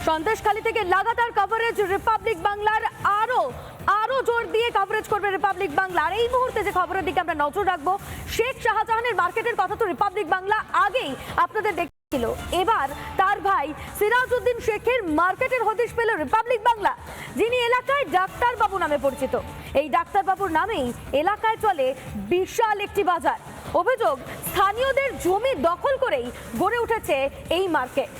সন্দেশখালী থেকে লাগাতার coverage Republic বাংলার আরো জোর দিয়ে কভারেজ করবে রিপাবলিক বাংলা। আর এই মুহূর্তে যে খবরের দিকে আমরা নজর রাখবো, শেখ শাহজাহানের মার্কেটের কথা তো রিপাবলিক বাংলা আগেই আপনাদের দেখছিল, এবার তার ভাই সিরাজউদ্দিন শেখের মার্কেটের হদিশ পেল রিপাবলিক বাংলা, যিনি এলাকায় ডাক্তার বাবু নামে পরিচিত। এই ডাক্তার বাবুর নামেই এলাকায় চলে বিশাল একটি বাজার। অভিযোগ, স্থানীয়দের জমি দখল করেই গড়ে উঠেছে এই মার্কেট।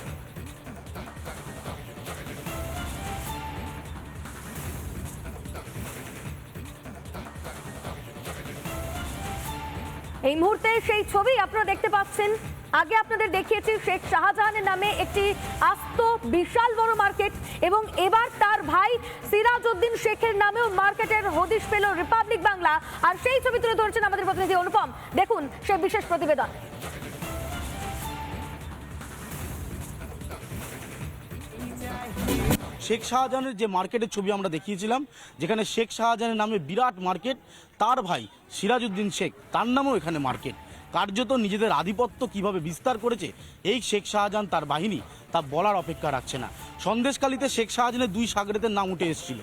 এই মুহূর্তে সেই ছবি আপনারা দেখতে পাচ্ছেন। আগে আপনাদের দেখিয়েছি শেখ শাহজাহানের নামে একটি আস্ত বিশাল বড় মার্কেট, এবং এবার তার ভাই সিরাজউদ্দিন শেখের নামেও মার্কেটের হদিশ পেল রিপাবলিক বাংলা। আর সেই ছবি তুলে ধরেছেন আমাদের প্রতিনিধি অনুপম। দেখুন সেই বিশেষ প্রতিবেদন। শেখ শাহজাহানের যে মার্কেটের ছবি আমরা দেখিয়েছিলাম, যেখানে শেখ শাহজাহানের নামে বিরাট মার্কেট, তার ভাই সিরাজউদ্দিন শেখ তার নামেও এখানে মার্কেট। কার্যত নিজেদের আধিপত্য কিভাবে বিস্তার করেছে এই শেখ শাহজাহান তার বাহিনী, তা বলার অপেক্ষা রাখছে না। সন্দেশখালীতে শেখ শাহজাহানের দুই সাগরেদের নাম উঠে এসেছিল,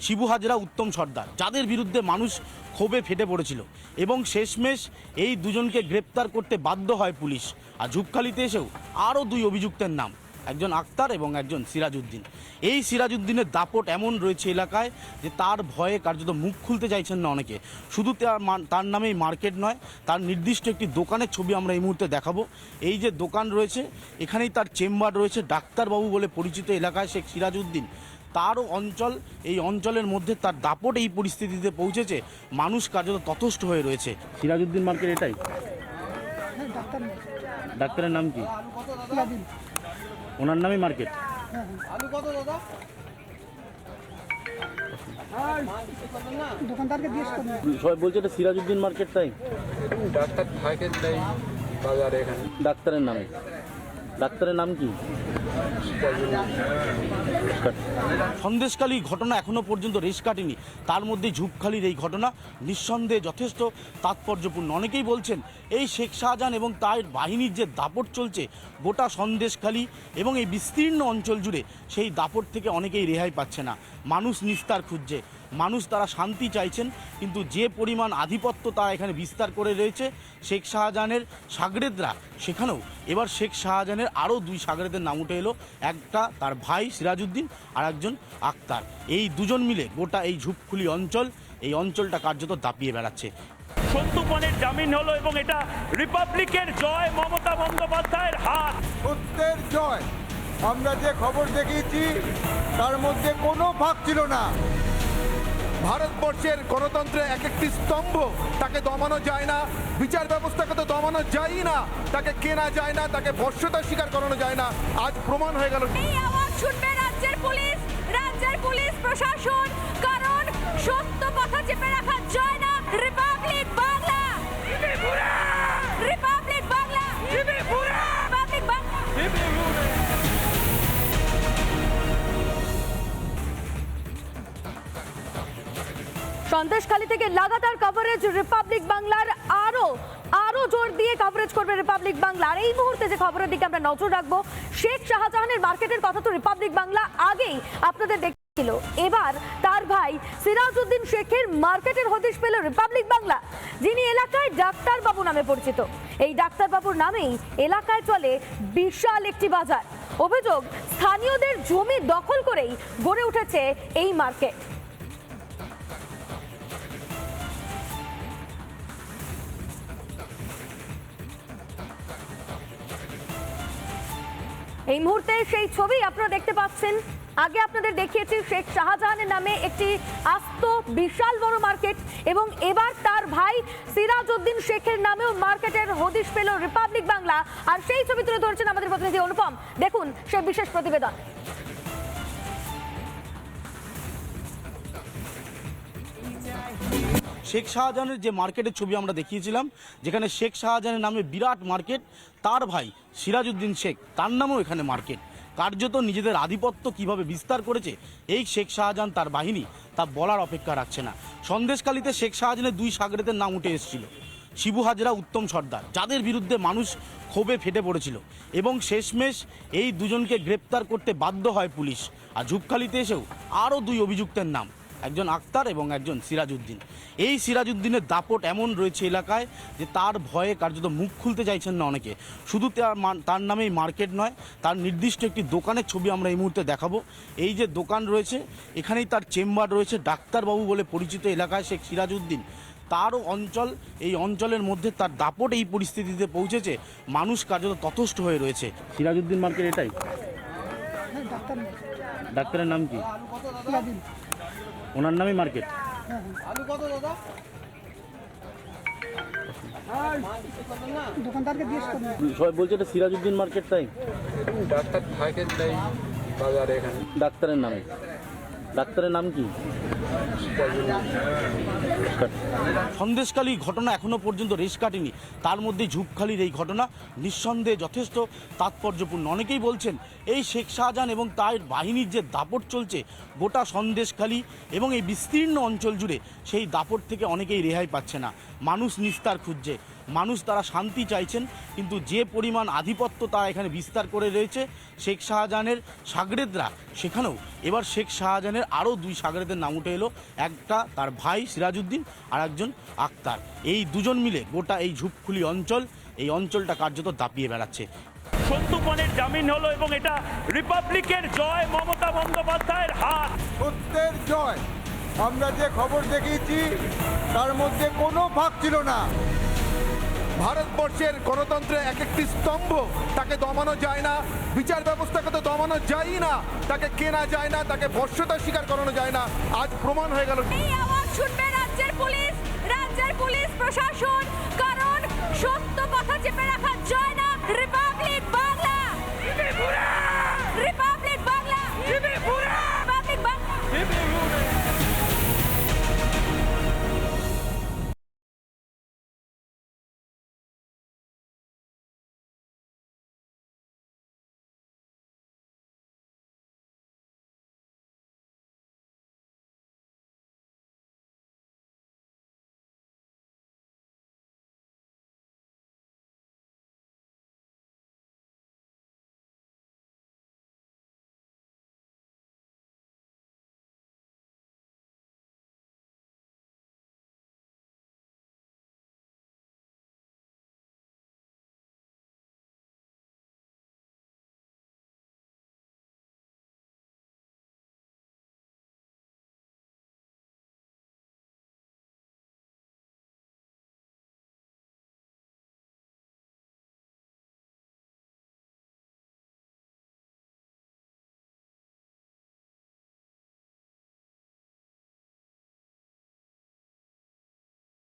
শিবু হাজরা, উত্তম সর্দার, যাদের বিরুদ্ধে মানুষ ক্ষোভে ফেটে পড়েছিল, এবং শেষমেশ এই দুজনকে গ্রেপ্তার করতে বাধ্য হয় পুলিশ। আর ঝুপখালিতে এসেও আরও দুই অভিযুক্তের নাম, একজন আক্তার এবং একজন সিরাজউদ্দিন। এই সিরাজউদ্দিনের দাপট এমন রয়েছে এলাকায় যে তার ভয়ে কার্যত মুখ খুলতে চাইছেন না অনেকে। শুধু তার নামেই মার্কেট নয়, তার নির্দিষ্ট একটি দোকানের ছবি আমরা এই মুহূর্তে দেখাবো। এই যে দোকান রয়েছে, এখানেই তার চেম্বার রয়েছে। ডাক্তারবাবু বলে পরিচিত এলাকায় শেখ সিরাজউদ্দিন, তারও অঞ্চল, এই অঞ্চলের মধ্যে তার দাপট এই পরিস্থিতিতে পৌঁছেছে, মানুষ কার্যত তথস্থ হয়ে রয়েছে। সিরাজউদ্দিন মার্কেট এটাই? ডাক্তারের নাম কি? ওনার নামই মার্কেট। আলু কত দাদা? দোকানদারকে জিজ্ঞেস করুন। সবাই বলছে এটা সিরাজউদ্দিন মার্কেট, তাই? ডাক্তার থাকে তাই বাজারে এখানে। ডাক্তারের নামে? ডাক্তারের নাম কি? সন্দেশখালী ঘটনা এখনো পর্যন্ত রেশ কাটেনি, তার মধ্যে ঝুপখালির এই ঘটনা নিঃসন্দেহে যথেষ্ট তাৎপর্যপূর্ণ। অনেকেই বলছেন এই শেখ শাহজাহান এবং তার বাহিনীর যে দাপট চলছে গোটা সন্দেশখালী এবং এই বিস্তীর্ণ অঞ্চল জুড়ে, সেই দাপট থেকে অনেকেই রেহাই পাচ্ছে না। মানুষ নিস্তার খুঁজছে, মানুষ তারা শান্তি চাইছেন, কিন্তু যে পরিমাণ আধিপত্য তারা এখানে বিস্তার করে রয়েছে শেখ শাহজাহানের সাগরেদরা, সেখানেও এবার শেখ শাহজাহানের আরও দুই সাগরেদের নাম উঠে এলো, একটা তার ভাই সিরাজউদ্দিন আর একজন আক্তার। এই দুজন মিলে গোটা এই ঝুপখুলি অঞ্চল, এই অঞ্চলটা কার্যত দাপিয়ে বেড়াচ্ছে। সত্যপনের জামিন হলো, এবং এটা রিপাবলিকের জয়, মমতা বন্দ্যোপাধ্যায়ের হাত। সত্যের জয়। আমরা যে খবর দেখিয়েছি তার মধ্যে কোনো ভাগ ছিল না। ভারতবর্ষের গণতন্ত্রের এক একটি স্তম্ভ, তাকে দমানো যায় না, বিচার ব্যবস্থাকে তো দমানো যায় না, তাকে কেনা যায় না, তাকে বর্ষতা স্বীকার করানো যায় না। আজ প্রমাণ হয়ে গেল। এই আওয়াজ শুনবে রাজ্যের পুলিশ প্রশাসন, কারণ সত্য কথা চেপে রাখা যায় না। Republic Bangla, Republic Bangla, Republic Bangla. Sandeshkhali থেকে লাগাতার কভারেজ রিপাবলিক বাংলার আরো জোর দিয়ে কভারেজ করবে রিপাবলিক বাংলা। আর এই মুহূর্তে যে খবরের দিকে আমরা নজর রাখবো, শেখ শাহজাহানের মার্কেটের কথা তো রিপাবলিক বাংলা আগেই আপনাদের দেখছিল, এবার তার ভাই সিরাজউদ্দিন শেখের মার্কেটের হদিশ পেল রিপাবলিক বাংলা, যিনি এলাকায় ডাক্তার বাবু নামে পরিচিত। এই ডাক্তার বাবুর নামেই এলাকায় চলে বিশাল একটি বাজার। অভিযোগ, স্থানীয়দের জমি দখল করেই গড়ে উঠেছে এই মার্কেট। এই মুহূর্তে সেই ছবি আপনারা দেখতে পাচ্ছেন। আগে আপনাদের দেখিয়েছি শেখ শাহজাহানের নামে একটি আস্ত বিশাল বড় মার্কেট, এবং এবার তার ভাই সিরাজউদ্দিন শেখের নামেও মার্কেটের হদিশ পেল রিপাবলিক বাংলা। আর সেই ছবি তুলে ধরেছেন আমাদের প্রতিনিধি অনুপম। দেখুন সেই বিশেষ প্রতিবেদন। শেখ শাহজাহানের যে মার্কেটের ছবি আমরা দেখিয়েছিলাম, যেখানে শেখ শাহজাহানের নামে বিরাট মার্কেট, তার ভাই সিরাজউদ্দিন শেখ তার নামেও এখানে মার্কেট। কার্যত নিজেদের আধিপত্য কিভাবে বিস্তার করেছে এই শেখ শাহজাহান তার বাহিনী, তা বলার অপেক্ষা রাখছে না। সন্দেশখালীতে শেখ শাহজাহানের দুই সাগরেদের নাম উঠে এসেছিল, শিবু হাজরা, উত্তম সর্দার, যাদের বিরুদ্ধে মানুষ ক্ষোভে ফেটে পড়েছিল এবং শেষমেশ এই দুজনকে গ্রেপ্তার করতে বাধ্য হয় পুলিশ। আর ঝুপখালিতে এসেও আরও দুই অভিযুক্তের নাম, একজন আক্তার এবং একজন সিরাজউদ্দিন। এই সিরাজউদ্দিনের দাপট এমন রয়েছে এলাকায় যে তার ভয়ে কার্যত মুখ খুলতে চাইছেন না অনেকে। শুধু তার নামেই মার্কেট নয়, তার নির্দিষ্ট একটি দোকানের ছবি আমরা এই মুহূর্তে দেখাবো। এই যে দোকান রয়েছে, এখানেই তার চেম্বার রয়েছে। ডাক্তারবাবু বলে পরিচিত এলাকায় শেখ সিরাজউদ্দিন, তারও অঞ্চল, এই অঞ্চলের মধ্যে তার দাপট এই পরিস্থিতিতে পৌঁছেছে, মানুষ কার্যত তথস্থ হয়ে রয়েছে। সিরাজউদ্দিন মার্কেট এটাই? হ্যাঁ, ডাক্তার নেই। ডাক্তারের নাম কি? সিরাজুদ্দিন। ওনার নামই মার্কেট? আলু কত দাদা? দোকানদারকে জিজ্ঞেস করুন। সবাই বলছে এটা সিরাজউদ্দিন মার্কেট, তাই? ডাক্তার থাকে তাই বাজারে এখানে। ডাক্তারের নামে? ডাক্তারের নাম কি? সন্দেশখালী ঘটনা এখনো পর্যন্ত রেশ কাটেনি, তার মধ্যে ঝুপখালির এই ঘটনা নিঃসন্দেহে যথেষ্ট তাৎপর্যপূর্ণ। অনেকেই বলছেন এই শেখ শাহজাহান এবং তার বাহিনীর যে দাপট চলছে গোটা সন্দেশখালী এবং এই বিস্তীর্ণ অঞ্চল জুড়ে, সেই দাপট থেকে অনেকেই রেহাই পাচ্ছে না। মানুষ নিস্তার খুঁজছে, মানুষ তারা শান্তি চাইছেন, কিন্তু যে পরিমাণ আধিপত্য তারা এখানে বিস্তার করে রয়েছে শেখ শাহজাহানের সাগরেদরা, সেখানেও এবার শেখ শাহজাহানের আরও দুই সাগরেদের নাম উঠে এলো। একটা তার ভাই সিরাজউদ্দিন আর একজন আক্তার। এই দুজন মিলে গোটা এই ঝুপখুলি অঞ্চল, এই অঞ্চলটা কার্যত দাপিয়ে বেড়াচ্ছে। সত্যপনের জামিন হলো এবং এটা রিপাবলিকের জয়, মমতা বন্দ্যোপাধ্যায়ের হাত। সত্যের জয়। আমরা যে খবর দেখিয়েছি তার মধ্যে কোনো ভাগ ছিল না। ভারতবর্ষের গণতন্ত্রের এক একটি স্তম্ভ, তাকে দমানো যায় না। বিচার ব্যবস্থাকে তো দমানো যায় না, তাকে কেনা যায় না, তাকে বর্ষতা স্বীকার করানো যায় না। আজ প্রমাণ হয়ে গেল। এই আওয়াজ শুনবে রাজ্যের পুলিশ প্রশাসন, কারণ সত্য কথা চেপে রাখা যায় না। রিপাবলিক বাংলা